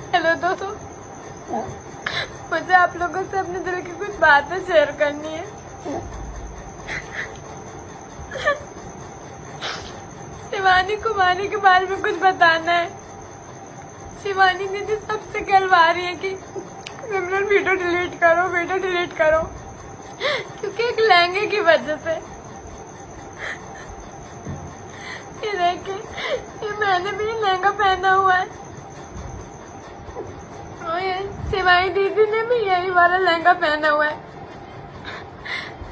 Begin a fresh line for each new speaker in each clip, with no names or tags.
Hello दोस्तों, मुझे आप लोगों से अपने दिल की कुछ बातें शेयर करनी है। शिवानी कुमारी के बारे में कुछ बताना है। शिवानी दीदी सबसे कहलवा रही है कि सिमरन वीडियो डिलीट करो, क्योंकि एक लहंगे की वजह से। ये देखिए, ये मैंने भी लहंगा पहना हुआ है और ये शिवानी दीदी ने भी यही वाला लहंगा पहना हुआ है।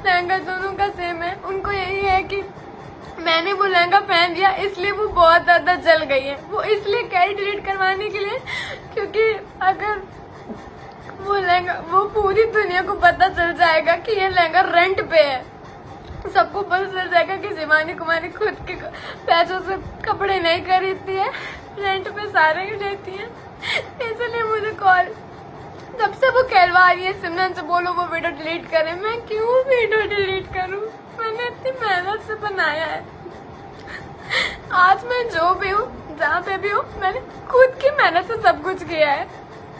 लहंगा दोनों का सेम है। उनको यही है कि मैंने वो लहंगा पहन लिया इसलिए वो बहुत ज्यादा जल गई है। वो इसलिए कह डिलीट करवाने के लिए, क्योंकि अगर वो लहंगा, वो पूरी दुनिया को पता चल जाएगा कि ये लहंगा रेंट पे है। सबको पता चल जाएगा कि शिवानी कुमारी खुद के पैसों से कपड़े नहीं खरीदती है, रेंट पे सारे ही लेती है। इसलिए मुझे कॉल, जब से वो कहलवा रही है सिमरन से बोलो वो वीडियो डिलीट करे। मैं क्यों वीडियो डिलीट करूं? मैंने इतनी मेहनत से बनाया है। आज मैं जो भी हूँ, जहाँ पे भी हूँ, मैंने खुद की मेहनत से सब कुछ किया है।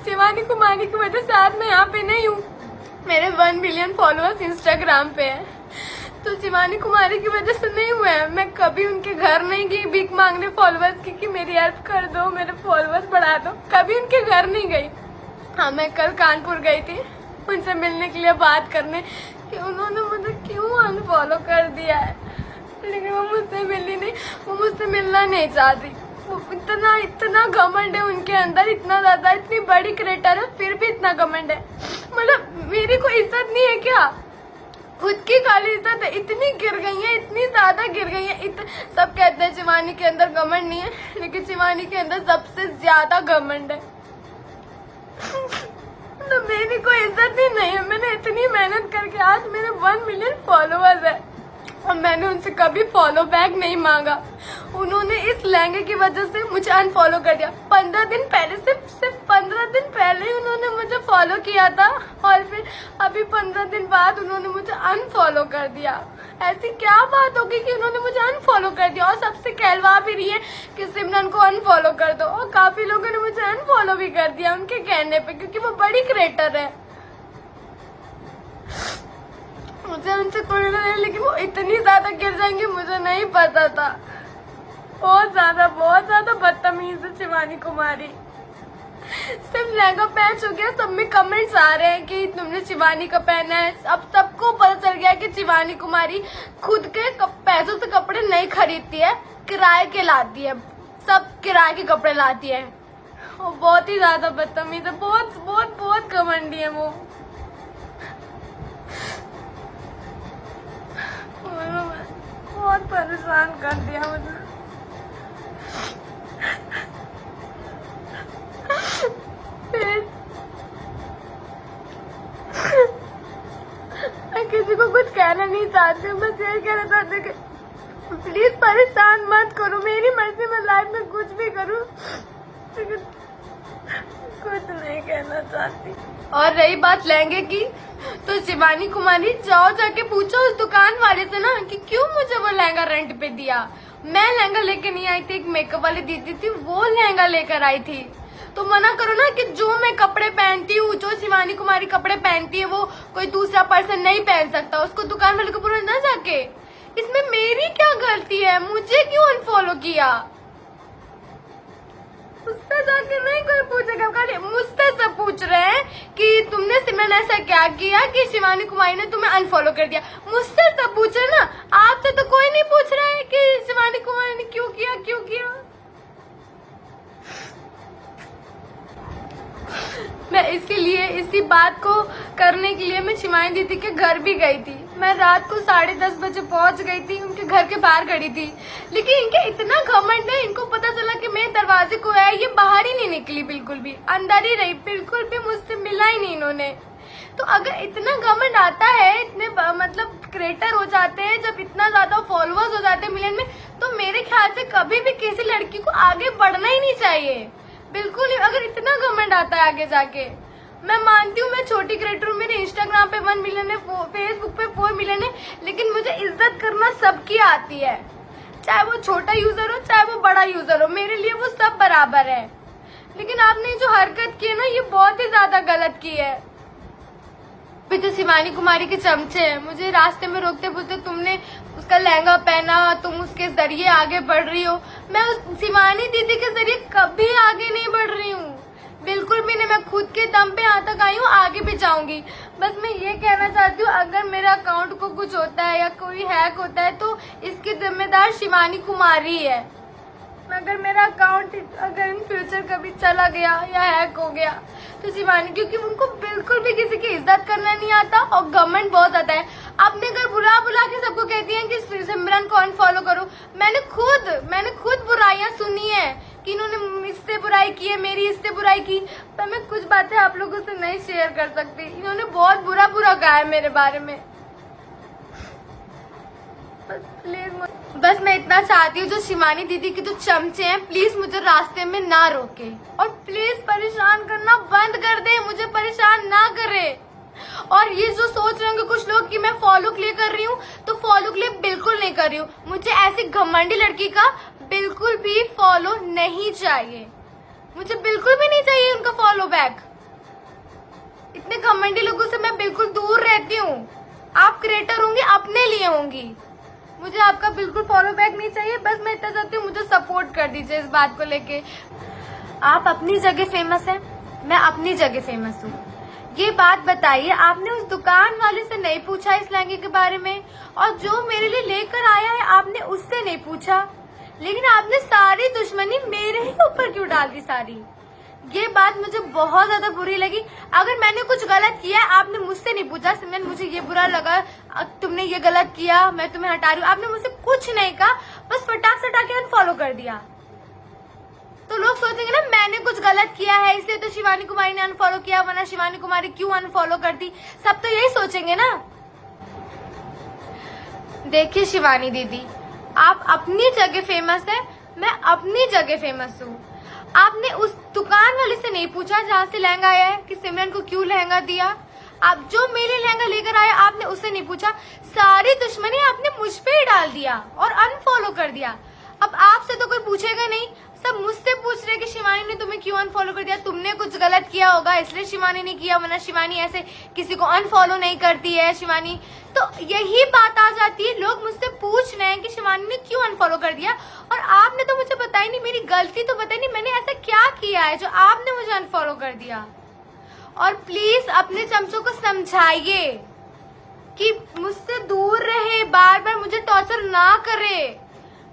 शिवानी कुमारी की वजह से आज मैं यहाँ पे नहीं हूँ। मेरे 1 मिलियन फॉलोअर्स इंस्टाग्राम पे है, तो शिवानी कुमारी की वजह से नहीं हुए हैं। मैं कभी उनके घर नहीं गई भीख मांगने फॉलोअर्स की कि मेरी हेल्प कर दो, मेरे फॉलोअर्स बढ़ा दो। कभी उनके घर नहीं गई। हाँ, मैं कल कानपुर गई थी उनसे मिलने के लिए, बात करने कि उन्होंने मुझे क्यों अनफॉलो कर दिया है, लेकिन वो मुझसे मिली नहीं, वो मुझसे मिलना नहीं चाहती। वो इतना घमंड है उनके अंदर, इतना ज्यादा, इतनी बड़ी क्रिएटर है फिर भी इतना घमंड है। मतलब मेरी कोई इज्जत नहीं है क्या? खुद की खाली इज्जत है। इतनी गिर गई है, इतनी ज्यादा गिर गई है। सब कहते हैं शिवानी के अंदर घमंड नहीं है, लेकिन शिवानी के अंदर सबसे ज्यादा घमंड है। तो मेरी कोई इज्जत ही नहीं है। मैंने इतनी मेहनत करके आज मेरे 1 मिलियन फॉलोअर्स है और मैंने उनसे कभी फॉलो बैक नहीं मांगा। उन्होंने इस लहंगे की वजह से मुझे अनफॉलो कर दिया। 15 दिन पहले, सिर्फ 15 दिन पहले ही उन्होंने मुझे फॉलो किया था और फिर अभी 15 दिन बाद उन्होंने मुझे अनफॉलो कर दिया। ऐसी क्या बात होगी कि उन्होंने मुझे अनफॉलो कर दिया? और सबसे कहलवा भी रही है कि सिमरन को अनफॉलो कर दो, और काफी लोगों ने मुझे अनफॉलो भी कर दिया उनके कहने पे, क्योंकि वो बड़ी क्रिएटर है। मुझे उनसे कोई नहीं, लेकिन वो इतनी ज्यादा गिर जाएंगे मुझे नहीं पता था। बहुत ज्यादा बदतमीज है शिवानी कुमारी। सिर्फ लहंगा पैच हो गया, सब में कमेंट्स आ रहे हैं कि तुमने शिवानी का पहना है। अब सबको पता चल गया कि शिवानी कुमारी खुद के पैसों से कपड़े नहीं खरीदती है, किराए के लाती है। सब किराए के कपड़े लाती है। वो बहुत ही ज्यादा बदतमीज है, बहुत घमंडी है वो। बहुत परेशान कर दिया मुझे। मैं किसी को कुछ कहना नहीं चाहती हूँ, बस यही कहना चाहती हूँ कि प्लीज परेशान मत करो। मेरी मर्जी, मैं लाइफ में कुछ भी करूँ, लेकिन कुछ नहीं कहना चाहती। और रही बात लहंगे की, तो शिवानी कुमारी जाके पूछो उस दुकान वाले से ना कि क्यों मुझे वो लहंगा रेंट पे दिया। मैं लहंगा लेके नहीं आई थी, एक मेकअप वाली दीदी थी, वो लहंगा लेकर आई थी। तो मना करो ना कि जो मैं कपड़े पहनती हूँ, जो शिवानी कुमारी कपड़े पहनती है, वो कोई दूसरा पर्सन नहीं पहन सकता। उसको दुकान वाले को बोलो ना जाके। इसमें मेरी क्या गलती है? मुझे क्यों अनफॉलो किया? उससे जाके नहीं कोई पूछेगा, खाली मुझसे सब पूछ रहे हैं कि तुमने सिमरन ऐसा क्या किया कि शिवानी कुमारी ने तुम्हें अनफॉलो कर दिया। मुझसे सब पूछ रहे ना, आपसे तो कोई नहीं पूछ रहा है कि शिवानी कुमारी ने क्यों किया। मैं इसी बात को करने के लिए मैं शिवानी दीदी के घर भी गई थी। मैं रात को 10:30 बजे पहुंच गई थी, उनके घर के बाहर खड़ी थी। लेकिन इनके इतना घमंड है, इनको पता चला कि मैं दरवाजे को आया, ये बाहर ही नहीं निकली, बिल्कुल भी अंदर ही रही, बिल्कुल भी मुझसे मिला ही नहीं इन्होंने। तो अगर इतना घमंड आता है, इतने मतलब क्रिएटर हो जाते हैं, जब इतना ज्यादा फॉलोअर्स हो जाते हैं मिलियन में, तो मेरे ख्याल से कभी भी किसी लड़की को आगे बढ़ना ही नहीं चाहिए, बिल्कुल ही। अगर इतना घमंड आता है आगे जाके, मैं मानती हूँ मैं छोटी क्रिएटर हूँ, मेरे इंस्टाग्राम पे 1 मिलियन है, फेसबुक पे 4 मिलियन है, लेकिन मुझे इज्जत करना सबकी आती है। चाहे वो छोटा यूजर हो चाहे वो बड़ा यूजर हो, मेरे लिए वो सब बराबर है। लेकिन आपने जो हरकत की है ना, ये बहुत ही ज्यादा गलत की है। भी जो शिवानी कुमारी के चमचे हैं, मुझे रास्ते में रोकते पूछते तुमने उसका लहंगा पहना, तुम उसके जरिए आगे बढ़ रही हो। मैं उस शिवानी दीदी के जरिए कभी आगे नहीं बढ़ रही हूँ, बिल्कुल भी नहीं। मैं खुद के दम पे यहाँ तक आई हूँ, आगे भी जाऊंगी। बस मैं ये कहना चाहती हूँ, अगर मेरे अकाउंट को कुछ होता है या कोई हैक होता है तो इसकी जिम्मेदार शिवानी कुमारी है। अगर मेरा अकाउंट अगर इन फ्यूचर कभी चला गया या हैक हो गया तो शिवानी, क्योंकि उनको बिल्कुल भी किसी की इज्जत करना नहीं आता और घमंड बहुत आता है। अपने घर बुला बुला के सबको कहती हैं कि सिमरन को अनफॉलो करो। मैंने खुद बुराइयां सुनी है कि इन्होंने इससे बुराई की है, मेरी इससे बुराई की, पर मैं कुछ बातें आप लोगों से नहीं शेयर कर सकती। इन्होंने बहुत बुरा कहा है मेरे बारे में। बस मैं इतना चाहती हूँ, जो शिवानी दीदी के जो चमचे हैं, प्लीज मुझे रास्ते में ना रोके और प्लीज परेशान करना बंद कर दे, मुझे परेशान ना करे। और ये जो सोच रहे होंगे कुछ लोग कि मैं फॉलो के लिए कर रही हूँ, तो फॉलो के लिए बिल्कुल नहीं कर रही हूँ। मुझे ऐसी घमंडी लड़की का बिल्कुल भी फॉलो नहीं चाहिए, मुझे बिल्कुल भी नहीं चाहिए उनका फॉलो बैक। इतने घमंडी लोगों से मैं बिल्कुल दूर रहती हूँ। आप क्रिएटर होंगी, अपने लिए होंगी, मुझे आपका बिल्कुल फॉलो बैक नहीं चाहिए। बस मैं इतना चाहती हूँ, मुझे सपोर्ट कर दीजिए इस बात को लेके। आप अपनी जगह फेमस हैं, मैं अपनी जगह फेमस हूँ। ये बात बताइए, आपने उस दुकान वाले से नहीं पूछा इस लहंगे के बारे में, और जो मेरे लिए लेकर आया है आपने उससे नहीं पूछा, लेकिन आपने सारी दुश्मनी मेरे ही ऊपर क्यों डाल दी सारी। ये बात मुझे बहुत ज्यादा बुरी लगी। अगर मैंने कुछ गलत किया है, आपने मुझसे नहीं पूछा सिमरन मुझे ये बुरा लगा, तुमने ये गलत किया, मैं तुम्हें हटा रही हूँ, आपने मुझसे कुछ नहीं कहा, बस फटाक से हटा के अनफॉलो कर दिया। तो लोग सोचेंगे ना मैंने कुछ गलत किया है इसलिए तो शिवानी कुमारी ने अनफॉलो किया, वरना शिवानी कुमारी क्यों अनफॉलो करती, सब तो यही सोचेंगे ना। देखिए शिवानी दीदी, आप अपनी जगह फेमस है, मैं अपनी जगह फेमस हूँ। आपने उस दुकान वाले से नहीं पूछा जहाँ से लहंगा आया है कि सिमरन को क्यों लहंगा दिया। आप जो मेरे लहंगा लेकर आए आपने उससे नहीं पूछा, सारी दुश्मनी आपने मुझ पे ही डाल दिया और अनफॉलो कर दिया। अब आपसे तो कोई पूछेगा नहीं, सब मुझसे पूछ रहे कि शिवानी ने तुम्हें क्यों अनफॉलो कर दिया, तुमने कुछ गलत किया होगा इसलिए शिवानी ने किया, वरना शिवानी ऐसे किसी को अनफॉलो नहीं करती है शिवानी। तो यही बात आ जाती है, लोग मुझसे पूछ रहे हैं कि शिवानी ने क्यों अनफॉलो कर दिया, और आपने तो मुझे बताई नहीं, मेरी गलती तो बताई नहीं, मैंने ऐसा क्या किया है जो आपने मुझे अनफॉलो कर दिया। और प्लीज अपने चमचों को समझाइए कि मुझसे दूर रहे, बार बार मुझे टॉर्चर ना करे,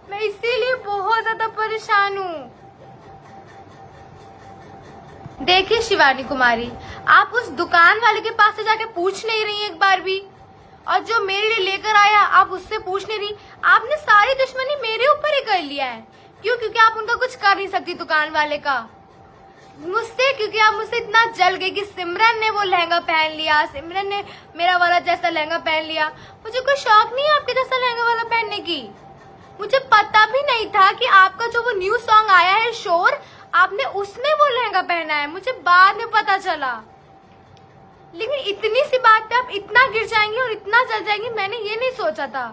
मैं इसीलिए बहुत ज्यादा परेशान हूँ। देखिए शिवानी कुमारी, आप उस दुकान वाले के पास से जाके पूछ नहीं रही एक बार भी, और जो मेरे लिए लेकर आया आप उससे पूछ नहीं रही। आपने सारी दुश्मनी मेरे ऊपर ही कर लिया है। क्यों? क्योंकि आप उनका कुछ कर नहीं सकती दुकान वाले का, मुझसे, क्योंकि आप मुझसे इतना जल गए कि सिमरन ने वो लहंगा पहन लिया, सिमरन ने मेरा वाला जैसा लहंगा पहन लिया। मुझे कोई शौक नहीं है आपके जैसा लहंगा वाला पहनने की। मुझे पता भी नहीं था कि आपका जो वो न्यू सॉन्ग आया है शोर, आपने उसमें वो लहंगा पहना है, मुझे बाद में पता चला। लेकिन इतनी सी बात पे आप इतना गिर जाएंगे और इतना जल जाएंगे, मैंने ये नहीं सोचा था।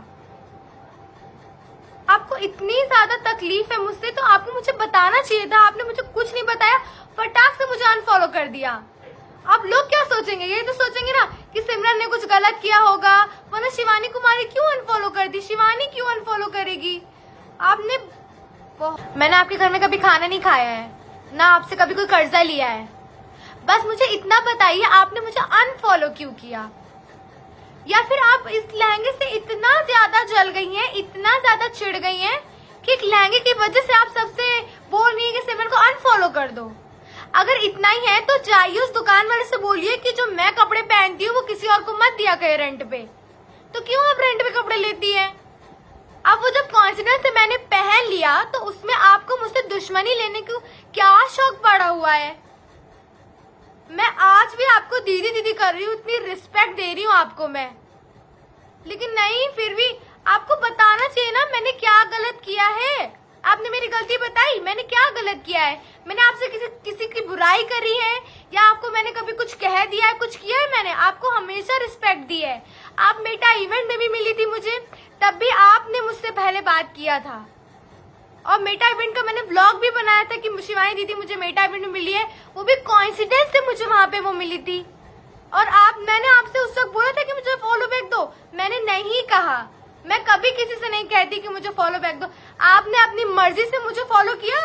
आपको इतनी ज्यादा तकलीफ है मुझसे तो आपको मुझे बताना चाहिए था, आपने मुझे कुछ नहीं बताया, फटाक से मुझे अनफॉलो कर दिया। अब लोग क्या सोचेंगे, ये तो सोचेंगे ना कि सिमरन ने कुछ गलत किया होगा, वरना शिवानी कुमारी क्यों अनफॉलो कर दी, शिवानी क्यों अनफॉलो करेगी। मैंने आपके घर में कभी खाना नहीं खाया है, ना आपसे कभी कोई कर्जा लिया है। बस मुझे इतना बताइए आपने मुझे अनफॉलो क्यों किया, या फिर आप इस लहंगे से इतना ज्यादा जल गई हैं, इतना ज्यादा चिढ़ गई हैं कि एक लहंगे की वजह से आप सबसे बोल रही है कि सिमरन को अनफॉलो कर दो। अगर इतना ही है तो जाइए उस दुकान वाले से बोलिए कि जो मैं कपड़े पहनती हूँ वो किसी और को मत दिया करे रेंट पे। तो क्यों आप रेंट पे कपड़े लेती है? अब वो जब कॉन्फिडेंस से मैंने पहन लिया तो उसमें आपको मुझसे दुश्मनी लेने को क्या शौक पड़ा हुआ है? मैं आज भी आपको दीदी दीदी कर रही हूँ, इतनी रिस्पेक्ट दे रही हूँ आपको मैं, लेकिन नहीं, फिर भी आपको बताना चाहिए ना मैंने क्या गलत किया है। आपने मेरी गलती बताई, मैंने क्या गलत किया है? मैंने आपसे किसी की बुराई करी है या आपको मैंने कभी कुछ कह दिया है, कुछ किया है? मैंने आपको हमेशा रिस्पेक्ट दी है। आप मेटा इवेंट में भी मिली थी मुझे, तब भी आपने मुझसे पहले बात किया था। और मेटा इवेंट का मैंने व्लॉग भी बनाया था कि शिवानी दीदी मुझे मेटा इवेंट में मिली है, वो भी कोइंसिडेंस से मुझे वहां पे वो मिली थी। और मैंने आपसे उस वक्त बोला था कि मुझे फॉलो बैक दो, मैंने नहीं कहा, मैं कभी किसी से नहीं कहती कि मुझे फॉलो बैक दो। आपने अपनी मर्जी से मुझे फॉलो किया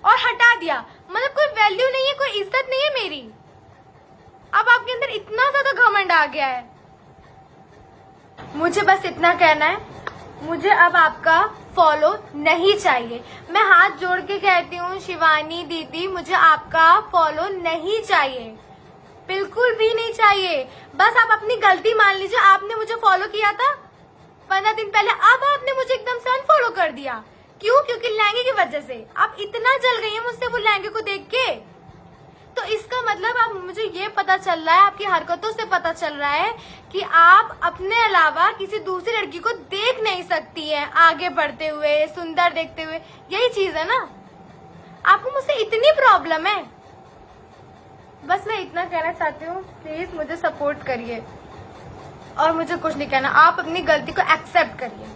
और हटा दिया, मतलब कोई वैल्यू नहीं है, कोई इज्जत नहीं है मेरी। अब आपके अंदर इतना ज्यादा घमंड आ गया है। मुझे बस इतना कहना है, मुझे अब आपका फॉलो नहीं चाहिए। मैं हाथ जोड़ के कहती हूँ शिवानी दीदी, मुझे आपका फॉलो नहीं चाहिए, बिल्कुल भी नहीं चाहिए। बस आप अपनी गलती मान लीजिए, आपने मुझे फॉलो किया था 15 दिन पहले, अब आपने मुझे एकदम से अनफॉलो कर दिया। क्यों? क्योंकि लहंगे की वजह से आप इतना जल गई हैं मुझसे वो लहंगे को देख के। तो इसका मतलब अब मुझे ये पता चल रहा है, आपकी हरकतों से पता चल रहा है कि आप अपने अलावा किसी दूसरी लड़की को देख नहीं सकती है आगे बढ़ते हुए, सुंदर देखते हुए। यही चीज है ना, आपको मुझसे इतनी प्रॉब्लम है। बस मैं इतना कहना चाहती हूँ, प्लीज मुझे सपोर्ट करिए और मुझे कुछ नहीं कहना। आप अपनी गलती को एक्सेप्ट करिए।